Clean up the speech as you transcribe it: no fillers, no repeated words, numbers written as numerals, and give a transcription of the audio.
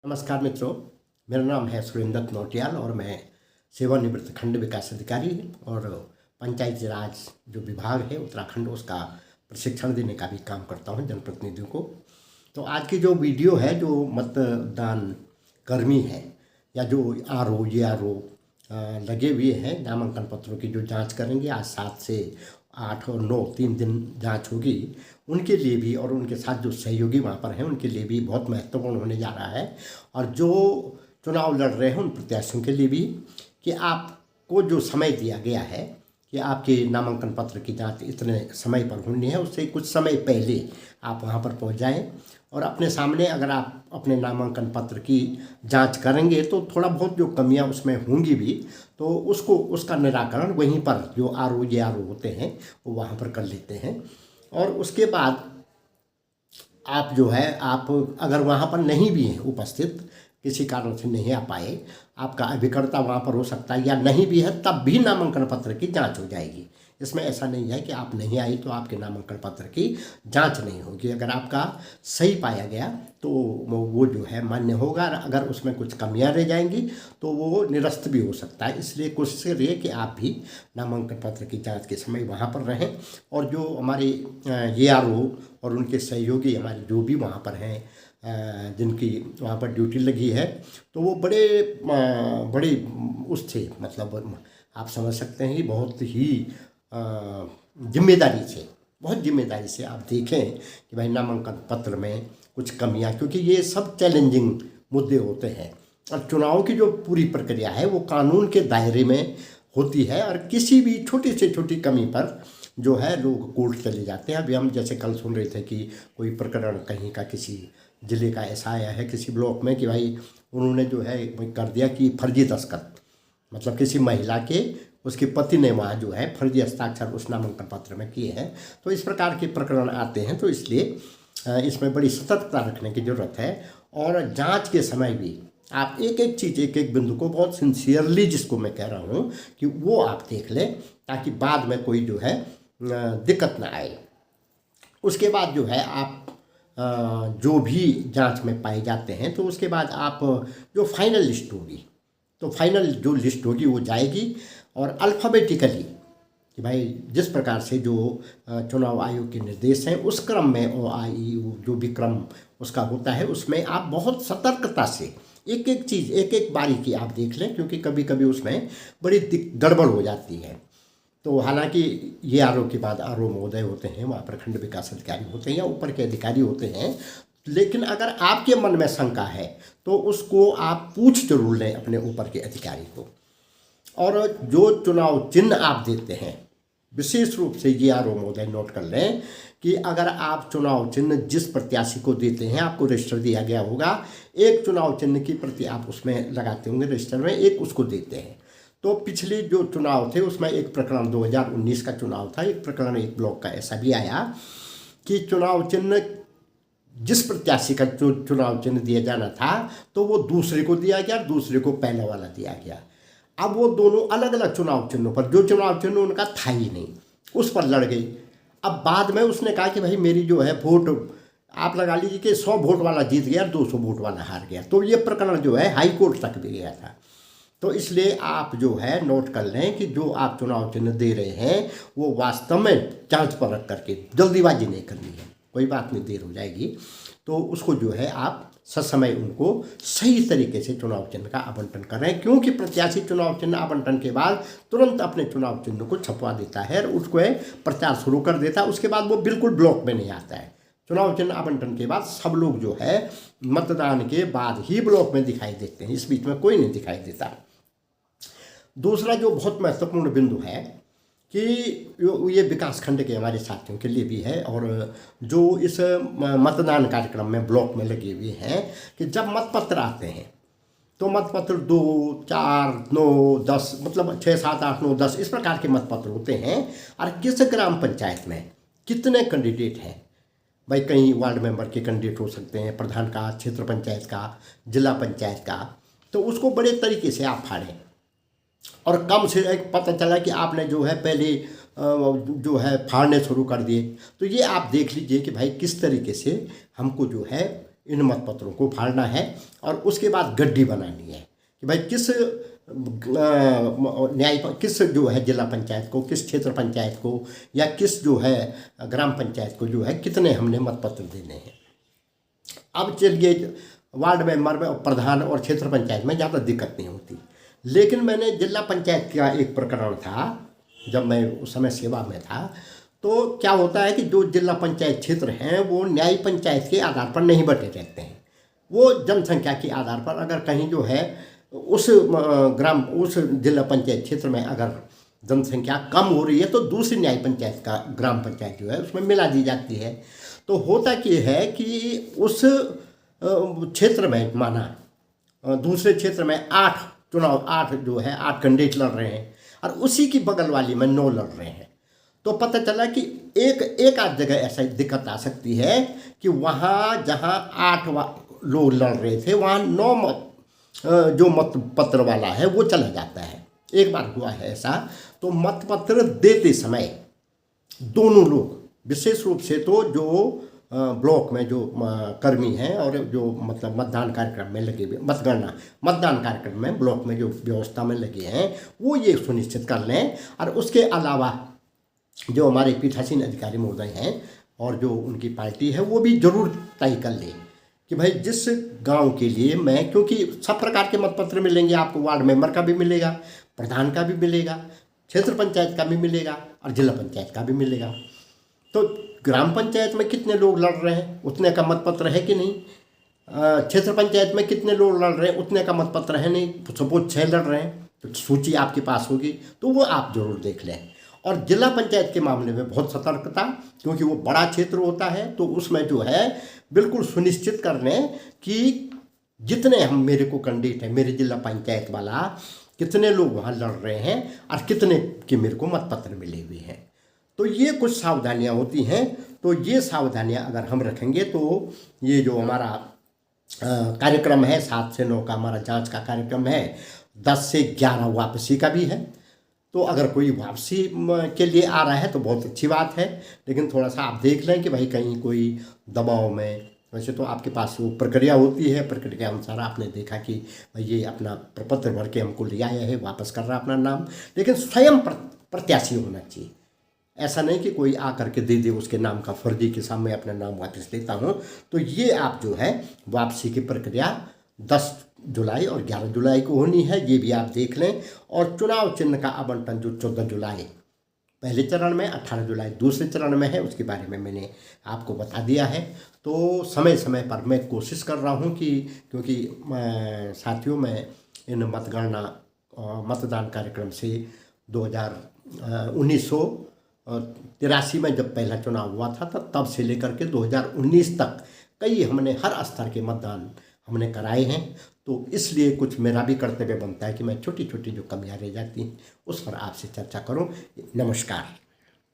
नमस्कार मित्रों, मेरा नाम है सुरेंद्र नौटियाल और मैं सेवानिवृत्त खंड विकास अधिकारी और पंचायती राज जो विभाग है उत्तराखंड उसका प्रशिक्षण देने का भी काम करता हूं जनप्रतिनिधियों को। तो आज की जो वीडियो है जो मतदान कर्मी है या जो आरओ ये आरओ लगे हुए हैं नामांकन पत्रों की जो जांच करेंगे, आज 7 से 8 और 9 3 दिन जांच होगी, उनके लिए भी और उनके साथ जो सहयोगी वहाँ पर हैं उनके लिए भी बहुत महत्वपूर्ण होने जा रहा है। और जो चुनाव लड़ रहे हैं उन प्रत्याशियों के लिए भी कि आपको जो समय दिया गया है कि आपके नामांकन पत्र की जांच इतने समय पर होनी है, उससे कुछ समय पहले आप वहाँ पर पहुँच जाएँ और अपने सामने अगर आप अपने नामांकन पत्र की जांच करेंगे तो थोड़ा बहुत जो कमियां उसमें होंगी भी तो उसका निराकरण वहीं पर जो आरओ ये आरओ होते हैं वो वहाँ पर कर लेते हैं। और उसके बाद आप जो है आप अगर वहाँ पर नहीं भी हैं उपस्थित, किसी कारण से नहीं आ पाए, आपका अभिकर्ता वहाँ पर हो सकता है या नहीं भी है, तब भी नामांकन पत्र की जांच हो जाएगी। इसमें ऐसा नहीं है कि आप नहीं आई तो आपके नामांकन पत्र की जांच नहीं होगी। अगर आपका सही पाया गया तो वो जो है मान्य होगा, अगर उसमें कुछ कमियां रह जाएंगी तो वो निरस्त भी हो सकता है। इसलिए कोशिश करिए कि आप भी नामांकन पत्र की जांच के समय वहाँ पर रहें। और जो हमारे ये आरओ और उनके सहयोगी हमारे जो भी वहाँ पर हैं जिनकी वहाँ पर ड्यूटी लगी है तो वो बड़े उस थे, मतलब आप समझ सकते हैं कि बहुत ही बहुत जिम्मेदारी से आप देखें कि भाई नामांकन पत्र में कुछ कमियां, क्योंकि ये सब चैलेंजिंग मुद्दे होते हैं और चुनाव की जो पूरी प्रक्रिया है वो कानून के दायरे में होती है और किसी भी छोटी से छोटी कमी पर जो है लोग कोर्ट चले जाते हैं। अभी हम जैसे कल सुन रहे थे कि कोई प्रकरण कहीं का किसी ज़िले का ऐसा आया है किसी ब्लॉक में कि भाई उन्होंने जो है कर दिया कि फर्जी दस्तखत, मतलब किसी महिला के उसके पति ने वहाँ जो है फर्जी हस्ताक्षर उस नामांकन पत्र में किए हैं। तो इस प्रकार के प्रकरण आते हैं, तो इसलिए इसमें बड़ी सतर्कता रखने की ज़रूरत है। और जांच के समय भी आप एक एक चीज़ एक एक बिंदु को बहुत सिंसियरली, जिसको मैं कह रहा हूँ कि वो आप देख लें ताकि बाद में कोई जो है दिक्कत ना आए। उसके बाद जो है आप जो भी जांच में पाए जाते हैं तो उसके बाद आप जो फाइनल लिस्ट होगी तो फाइनल जो लिस्ट होगी वो जाएगी और अल्फ़ाबेटिकली कि भाई जिस प्रकार से जो चुनाव आयोग के निर्देश हैं उस क्रम में OIE जो भी क्रम उसका होता है उसमें आप बहुत सतर्कता से एक एक चीज़ एक एक बारीकी आप देख लें, क्योंकि कभी कभी उसमें बड़ी गड़बड़ हो जाती है। तो हालांकि ये आरओ के बाद आरओ महोदय होते हैं, वहाँ प्रखंड विकास अधिकारी होते हैं या ऊपर के अधिकारी होते हैं, लेकिन अगर आपके मन में शंका है तो उसको आप पूछ जरूर लें अपने ऊपर के अधिकारी को। और जो चुनाव चिन्ह आप देते हैं विशेष रूप से ये आरओ महोदय नोट कर लें कि अगर आप चुनाव चिन्ह जिस प्रत्याशी को देते हैं आपको रजिस्टर दिया गया होगा, एक चुनाव चिन्ह की प्रति आप उसमें लगाते होंगे रजिस्टर में, एक उसको देते हैं। तो पिछले जो चुनाव थे उसमें एक प्रकरण 2019 का चुनाव था, एक प्रकरण एक ब्लॉक का ऐसा भी आया कि चुनाव चिन्ह जिस प्रत्याशी का जो चुनाव चिन्ह दिया जाना था तो वो दूसरे को दिया गया, दूसरे को पहला वाला दिया गया। अब वो दोनों अलग अलग चुनाव चिन्हों पर, जो चुनाव चिन्ह उनका था ही नहीं, उस पर लड़ गई। अब बाद में उसने कहा कि भाई मेरी जो है वोट आप लगा लीजिए कि 100 वोट वाला जीत गया, 200 वोट वाला हार गया। तो ये प्रकरण जो है हाई कोर्ट तक भी गया था। तो इसलिए आप जो है नोट कर लें कि जो आप चुनाव चिन्ह दे रहे हैं वो वास्तव में जांच परख करके, जल्दीबाजी नहीं करनी है, कोई बात नहीं, देर हो जाएगी तो उसको जो है आप ससमय उनको सही तरीके से चुनाव चिन्ह का आवंटन करें, क्योंकि प्रत्याशी चुनाव चिन्ह आवंटन के बाद तुरंत अपने चुनाव चिन्ह को छपवा देता है और उसको प्रचार शुरू कर देता है। उसके बाद वो बिल्कुल ब्लॉक में नहीं आता है। चुनाव चिन्ह आवंटन के बाद सब लोग जो है मतदान के बाद ही ब्लॉक में दिखाई देते हैं, इस बीच में कोई नहीं दिखाई देता। दूसरा जो बहुत महत्वपूर्ण बिंदु है कि ये विकास खंड के हमारे साथियों के लिए भी है और जो इस मतदान कार्यक्रम में ब्लॉक में लगे हुए हैं कि जब मतपत्र आते हैं तो मतपत्र 2, 4, 9, 10 मतलब 6, 7, 8, 9, 10 इस प्रकार के मतपत्र होते हैं। और किस ग्राम पंचायत में कितने कैंडिडेट हैं, भाई कहीं वार्ड मेंबर के कैंडिडेट हो सकते हैं, प्रधान का, क्षेत्र पंचायत का, जिला पंचायत का, तो उसको बड़े तरीके से आप फाड़ें। और कम से एक पता चला कि आपने जो है पहले जो है फाड़ने शुरू कर दिए, तो ये आप देख लीजिए कि भाई किस तरीके से हमको जो है इन मतपत्रों को फाड़ना है और उसके बाद गड्डी बनानी है कि भाई किस किस जो है जिला पंचायत को, किस क्षेत्र पंचायत को या किस जो है ग्राम पंचायत को जो है कितने हमने मतपत्र देने हैं। अब चलिए वार्ड मेंबर में और प्रधान और क्षेत्र पंचायत में ज़्यादा दिक्कत नहीं होती, लेकिन मैंने जिला पंचायत का एक प्रकरण था जब मैं उस समय सेवा में था, तो क्या होता है कि जो जिला पंचायत क्षेत्र हैं वो न्याय पंचायत के आधार पर नहीं बटे रहते हैं। वो जनसंख्या के आधार पर अगर कहीं जो है उस जिला पंचायत क्षेत्र में अगर जनसंख्या कम हो रही है तो दूसरी न्याय पंचायत का ग्राम पंचायत जो है उसमें मिला दी जाती है। तो होता क्या है कि उस क्षेत्र में माना दूसरे क्षेत्र में 8 जो है 8 कैंडिडेट लड़ रहे हैं और उसी की बगल वाली में 9 लड़ रहे हैं, तो पता चला कि एक आध जगह ऐसा दिक्कत आ सकती है कि वहाँ जहाँ 8 लोग लड़ रहे थे वहाँ 9 जो मतपत्र वाला है वो चला जाता है। एक बार हुआ है ऐसा, तो मतपत्र देते समय दोनों लोग, विशेष रूप से तो जो ब्लॉक में जो कर्मी हैं और जो मतलब मतदान कार्यक्रम में लगे हुए मतदान कार्यक्रम में ब्लॉक में जो व्यवस्था में लगे हैं वो ये सुनिश्चित कर लें, और उसके अलावा जो हमारे पीठासीन अधिकारी महोदय हैं और जो उनकी पार्टी है वो भी जरूर तय कर ले कि भाई जिस गांव के लिए मैं, क्योंकि सब प्रकार के मतपत्र मिलेंगे आपको, वार्ड मेंबर का भी मिलेगा, प्रधान का भी मिलेगा, क्षेत्र पंचायत का भी मिलेगा और जिला पंचायत का भी मिलेगा। तो ग्राम पंचायत में कितने लोग लड़ रहे हैं उतने का मतपत्र है कि नहीं, क्षेत्र पंचायत में कितने लोग लड़ रहे हैं उतने का मतपत्र है नहीं, सपोज 6 लड़ रहे हैं तो सूची आपके पास होगी तो वो आप जरूर देख लें। और जिला पंचायत के मामले में बहुत सतर्कता, क्योंकि वो बड़ा क्षेत्र होता है तो उसमें जो है बिल्कुल सुनिश्चित कर लें कि जितने मेरे को कैंडिडेट है मेरे जिला पंचायत वाला कितने लोग वहाँ लड़ रहे हैं और कितने के मेरे को मतपत्र मिले हुए हैं। तो ये कुछ सावधानियाँ होती हैं, तो ये सावधानियाँ अगर हम रखेंगे तो ये जो हमारा कार्यक्रम है 7 से 9 का हमारा जांच का कार्यक्रम है, 10 से 11 वापसी का भी है। तो अगर कोई वापसी के लिए आ रहा है तो बहुत अच्छी बात है, लेकिन थोड़ा सा आप देख लें कि भाई कहीं कोई दबाव में, वैसे तो आपके पास वो प्रक्रिया होती है, प्रक्रिया के अनुसार आपने देखा कि भाई ये अपना प्रपत्र भर के हमको ले आया है, वापस कर रहा अपना नाम, लेकिन स्वयं प्रत्याशी होना चाहिए। ऐसा नहीं कि कोई आ करके दे दे उसके नाम का फर्जी के सामने अपना नाम वापस लेता हूँ। तो ये आप जो है वापसी की प्रक्रिया 10 जुलाई और 11 जुलाई को होनी है, ये भी आप देख लें। और चुनाव चिन्ह का आवंटन जो 14 जुलाई पहले चरण में, 18 जुलाई दूसरे चरण में है, उसके बारे में मैंने आपको बता दिया है। तो समय समय पर मैं कोशिश कर रहा हूँ कि, क्योंकि साथियों मैं इन मतदान कार्यक्रम से 1983 में जब पहला चुनाव हुआ था तब से लेकर के 2019 तक कई हमने हर स्तर के मतदान हमने कराए हैं। तो इसलिए कुछ मेरा भी कर्तव्य बनता है कि मैं छोटी छोटी जो कमियां रह जाती हैं उस पर आपसे चर्चा करूं। नमस्कार।